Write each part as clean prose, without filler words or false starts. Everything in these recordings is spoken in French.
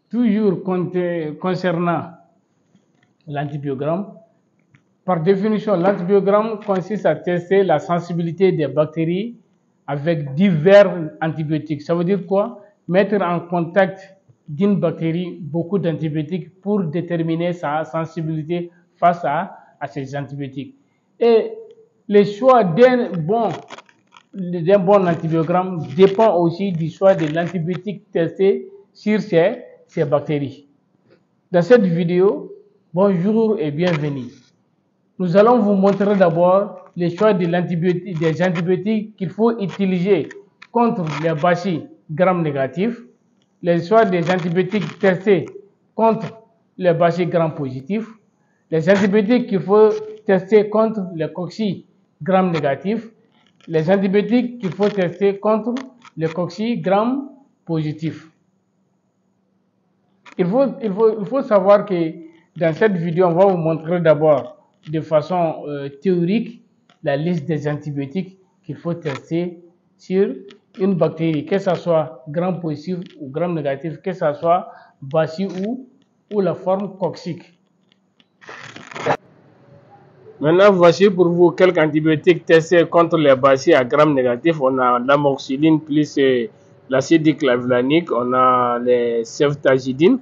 Toujours concernant l'antibiogramme, par définition, l'antibiogramme consiste à tester la sensibilité des bactéries avec divers antibiotiques. Ça veut dire quoi? Mettre en contact d'une bactérie beaucoup d'antibiotiques pour déterminer sa sensibilité face à ces antibiotiques. Et le choix d'un bon antibiogramme dépend aussi du choix de l'antibiotique testé sur ces bactéries. Dans cette vidéo, bonjour et bienvenue. Nous allons vous montrer d'abord le choix des antibiotiques qu'il faut utiliser contre les bacilles gram négatifs, les choix des antibiotiques testés contre les bacilles gram positifs, les antibiotiques qu'il faut tester contre les cocci gram négatifs, les antibiotiques qu'il faut tester contre les cocci gram positifs. Il faut savoir que dans cette vidéo, on va vous montrer d'abord de façon théorique la liste des antibiotiques qu'il faut tester sur une bactérie, que ce soit gram positif ou gram négatif, que ce soit bacille ou la forme coccique. Maintenant, voici pour vous quelques antibiotiques testés contre les bacilles à gram négatif. On a l'amoxicilline plus l'acide clavulanique, on a les ceftazidime,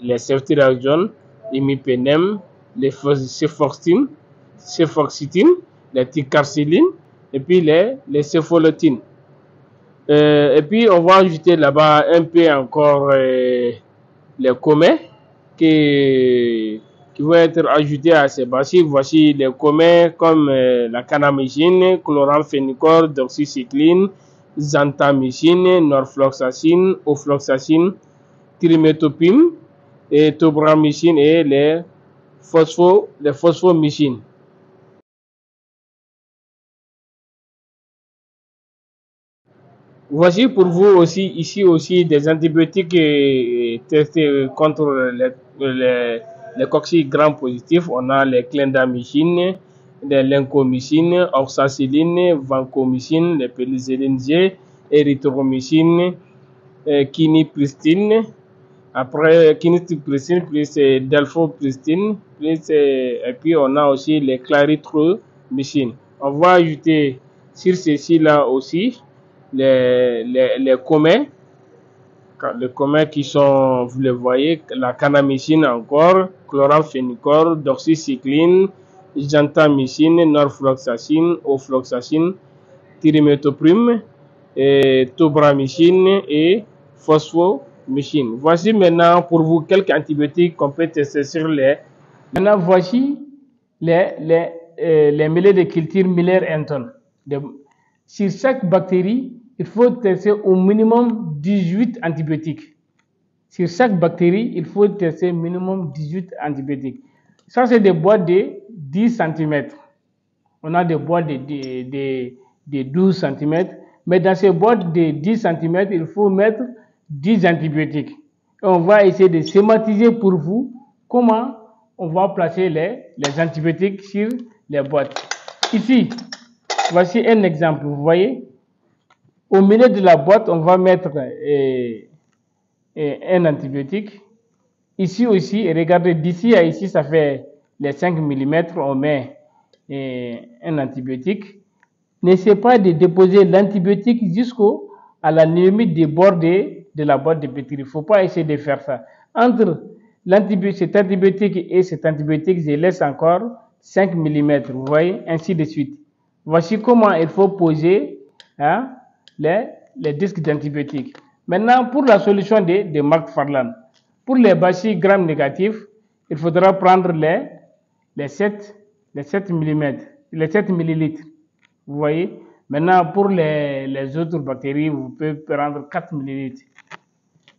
les ceftriaxone, l'imipenem, les cefoxitine, les ticarcilline et puis les céphalotines. Et puis on va ajouter là-bas un peu encore les comets qui vont être ajoutés à ces bacilles. Voici les comets comme la kanamycine, chloramphénicol, doxycycline, xanthamycine, norfloxacine, ofloxacine, trimethoprim, et tobramycine et les phosphomycines. Voici pour vous aussi ici aussi des antibiotiques testés contre les cocci gram positifs. On a les clindamycine, les lincomycine, oxacilline, vancomycine, les pénicilline G, érythromycine, quinipristine. Après quinipristine plus delphopristine plus et puis on a aussi les clarithromycine. On va ajouter sur ceci là aussi les comets qui sont, vous le voyez, la kanamycine encore, chloramphénicol, doxycycline, xanthamycine, norfloxacine, ofloxacine, trimethoprim, tobramycine et phosphomycine. Voici maintenant pour vous quelques antibiotiques qu'on peut tester sur les. Maintenant voici les mêlées de culture Miller-Henton. Sur chaque bactérie, il faut tester au minimum 18 antibiotiques. Sur chaque bactérie, il faut tester minimum 18 antibiotiques. Ça, c'est des boîtes de 10 cm. On a des boîtes de 12 cm. Mais dans ces boîtes de 10 cm, il faut mettre 10 antibiotiques. Et on va essayer de schématiser pour vous comment on va placer les antibiotiques sur les boîtes. Ici, voici un exemple. Vous voyez, au milieu de la boîte, on va mettre un antibiotique. Ici aussi, regardez, d'ici à ici, ça fait les 5 mm, on met un antibiotique. N'essayez pas de déposer l'antibiotique jusqu'à la limite des bords de la boîte de pétri. Il ne faut pas essayer de faire ça. Entre cet antibiotique et cet antibiotique, je laisse encore 5 mm. Vous voyez, ainsi de suite. Voici comment il faut poser les disques d'antibiotiques. Maintenant, pour la solution de McFarland, pour les bacilles gram négatifs, il faudra prendre les 7 mm, les 7 millilitres. Vous voyez? Maintenant, pour les autres bactéries, vous pouvez prendre 4 millilitres.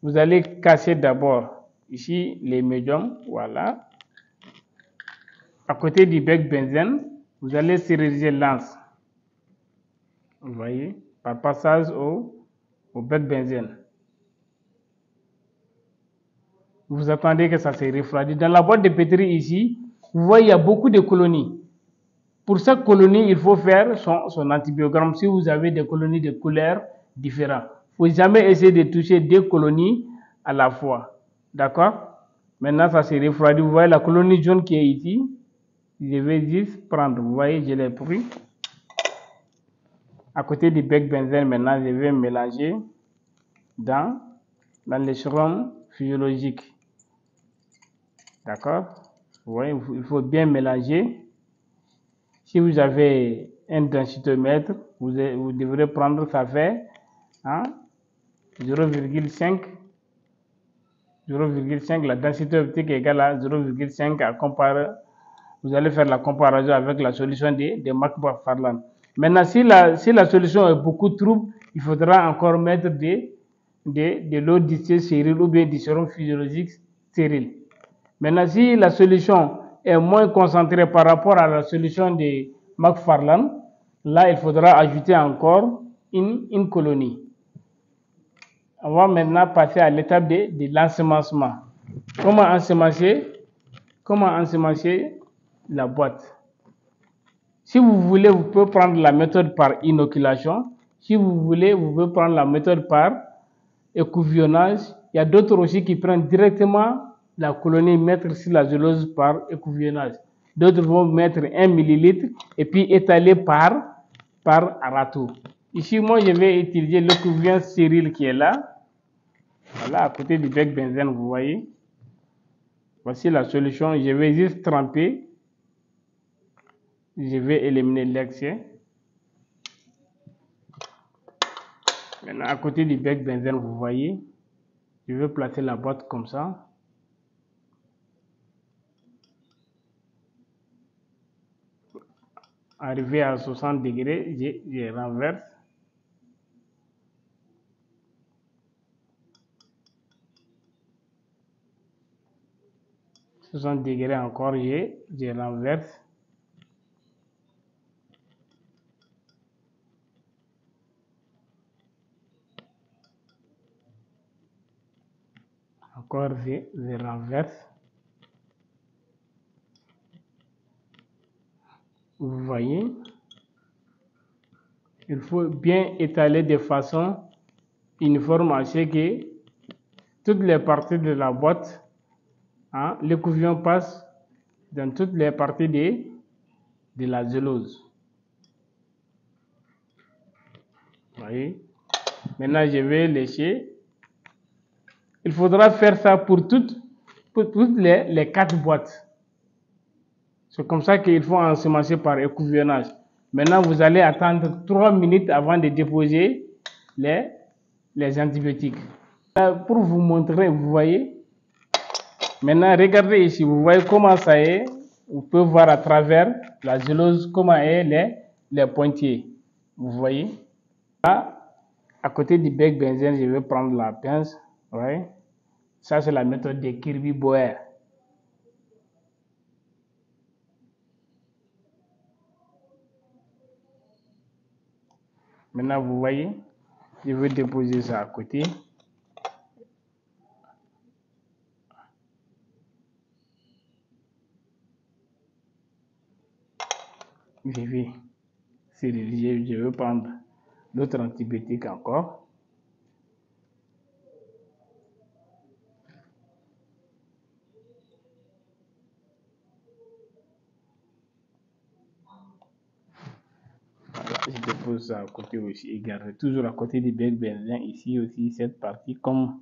Vous allez casser d'abord ici les médiums, voilà. À côté du bec benzène, vous allez stériliser l'anse. Vous voyez? Par passage au bec benzène. Vous attendez que ça se refroidisse. Dans la boîte de pétri ici, vous voyez, il y a beaucoup de colonies. Pour chaque colonie, il faut faire son antibiogramme si vous avez des colonies de couleurs différentes. Il ne faut jamais essayer de toucher 2 colonies à la fois. D'accord? Maintenant, ça se refroidit. Vous voyez la colonie jaune qui est ici. Je vais juste prendre. Vous voyez, je l'ai pris. À côté du bec benzène, maintenant, je vais mélanger dans l'échantillon physiologique. D'accord? Vous voyez, il faut bien mélanger. Si vous avez un densitomètre, vous devrez prendre, ça fait 0,5. 0,5, la densité optique est égale à 0,5 à comparer. Vous allez faire la comparaison avec la solution de McFarland. Maintenant, si la solution est beaucoup trouble, il faudra encore mettre de l'eau distillée stérile ou bien du sérum physiologique stérile. Maintenant, si la solution est moins concentrée par rapport à la solution de McFarland, là, il faudra ajouter encore une colonie. On va maintenant passer à l'étape de l'ensemencement. Comment ensemencer la boîte? Si vous voulez, vous pouvez prendre la méthode par inoculation. Si vous voulez, vous pouvez prendre la méthode par écouvillonnage. Il y a d'autres aussi qui prennent directement la colonie, mettre sur la zélose par écouvillonnage. D'autres vont mettre 1 millilitre et puis étaler par râteau. Ici, moi, je vais utiliser l'écouvillon stérile qui est là. Voilà, à côté du bec benzène, vous voyez. Voici la solution. Je vais juste tremper. Je vais éliminer l'excès. Maintenant, à côté du bec benzène, vous voyez, je vais placer la boîte comme ça. Arrivé à 60 degrés, je renverse. « 60 degrés encore, je renverse. Encore, je renverse. Vous voyez, il faut bien étaler de façon uniforme à ce que toutes les parties de la boîte, l'écouvillon passe dans toutes les parties de la zélose. Vous voyez, maintenant je vais lécher. Il faudra faire ça pour toutes les 4 boîtes. C'est comme ça qu'il faut ensemencer par écouvillonnage. Maintenant, vous allez attendre 3 minutes avant de déposer les antibiotiques. Là, pour vous montrer, vous voyez. Maintenant, regardez ici, vous voyez comment ça est. Vous pouvez voir à travers la zélose comment est les pointiers. Vous voyez. Là, à côté du bec benzène, je vais prendre la pince. Vous voyez. Ça, c'est la méthode de Kirby-Boer. Maintenant, vous voyez, je vais déposer ça à côté. Je vais prendre l'autre antibiotique encore. Voilà, je dépose ça à côté aussi et garde toujours à côté du bec benzène ici aussi cette partie comme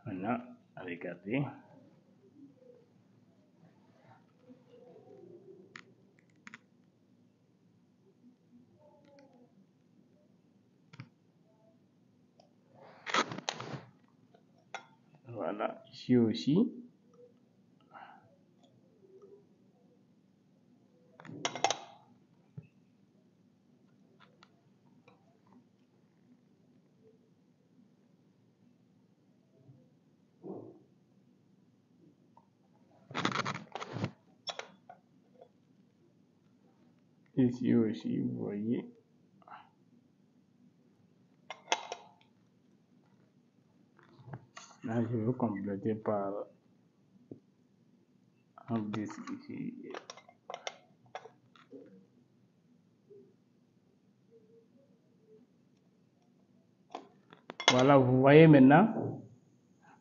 maintenant, regardez. Voilà, ici aussi. Ici aussi, vous voyez. Là, je vais compléter par un disque ici. Voilà, vous voyez maintenant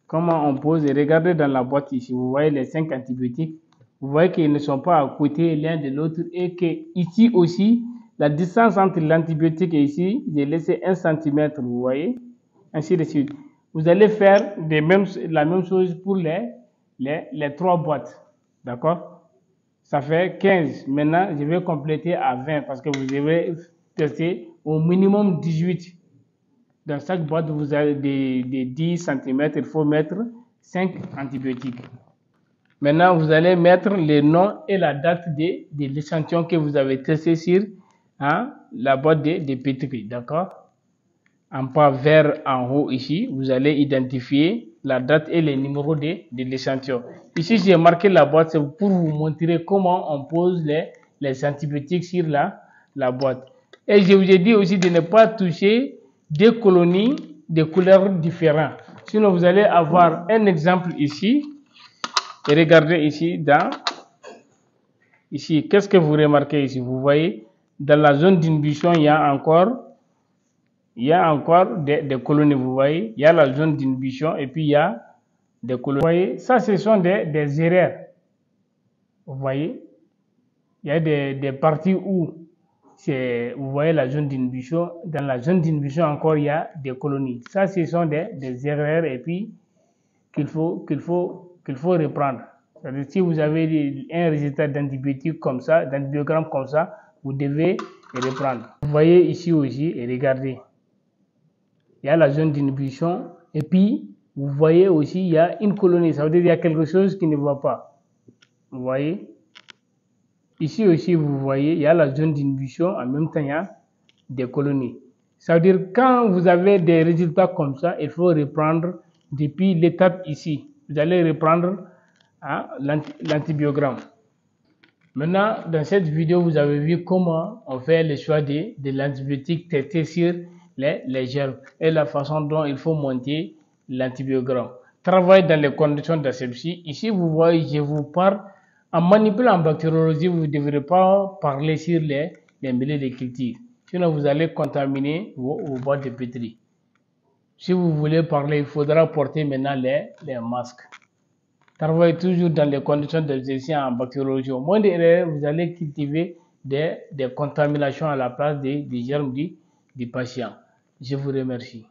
comment on pose. Et regardez dans la boîte ici, vous voyez les 5 antibiotiques. Vous voyez qu'ils ne sont pas à côté l'un de l'autre et que ici aussi, la distance entre l'antibiotique et ici, j'ai laissé 1 cm, vous voyez, ainsi de suite. Vous allez faire la même chose pour les 3 boîtes, d'accord? Ça fait 15. Maintenant, je vais compléter à 20 parce que vous devez tester au minimum 18. Dans chaque boîte, vous avez des 10 cm, il faut mettre 5 antibiotiques. Maintenant, vous allez mettre le nom et la date de l'échantillon que vous avez testé sur la boîte de pétri, d'accord? En pas vert en haut ici, vous allez identifier la date et le numéro de l'échantillon. Ici, j'ai marqué la boîte, c'est pour vous montrer comment on pose les antibiotiques sur la boîte. Et je vous ai dit aussi de ne pas toucher des colonies de couleurs différentes. Sinon, vous allez avoir un exemple ici. Et regardez ici, ici, qu'est-ce que vous remarquez ici? Vous voyez, dans la zone d'inhibition, il y a encore des colonies, vous voyez. Il y a la zone d'inhibition et puis il y a des colonies. Vous voyez, ça, ce sont des erreurs. Vous voyez, il y a des parties où vous voyez la zone d'inhibition. Dans la zone d'inhibition encore, il y a des colonies. Ça, ce sont des erreurs et puis qu'il faut reprendre. C'est-à-dire, si vous avez un résultat d'antibiotique comme ça, d'antibiogramme comme ça, vous devez reprendre. Vous voyez ici aussi, et regardez, il y a la zone d'inhibition, et puis vous voyez aussi, il y a une colonie. Ça veut dire qu'il y a quelque chose qui ne va pas. Vous voyez, ici aussi, vous voyez, il y a la zone d'inhibition, en même temps, il y a des colonies. Ça veut dire quand vous avez des résultats comme ça, il faut reprendre depuis l'étape ici. Vous allez reprendre l'antibiogramme. Maintenant, dans cette vidéo, vous avez vu comment on fait le choix de l'antibiotique traité sur les germes et la façon dont il faut monter l'antibiogramme. Travaille dans les conditions d'asepsie. Ici, vous voyez, je vous parle. En manipulant en bactériologie, vous ne devrez pas parler sur les milieux de culture. Sinon, vous allez contaminer vos boîtes de pétri. Si vous voulez parler, il faudra porter maintenant les masques. Travaillez toujours dans les conditions d'exercice en bactériologie. Au moins d'erreurs, vous allez cultiver des contaminations à la place des germes du patient. Je vous remercie.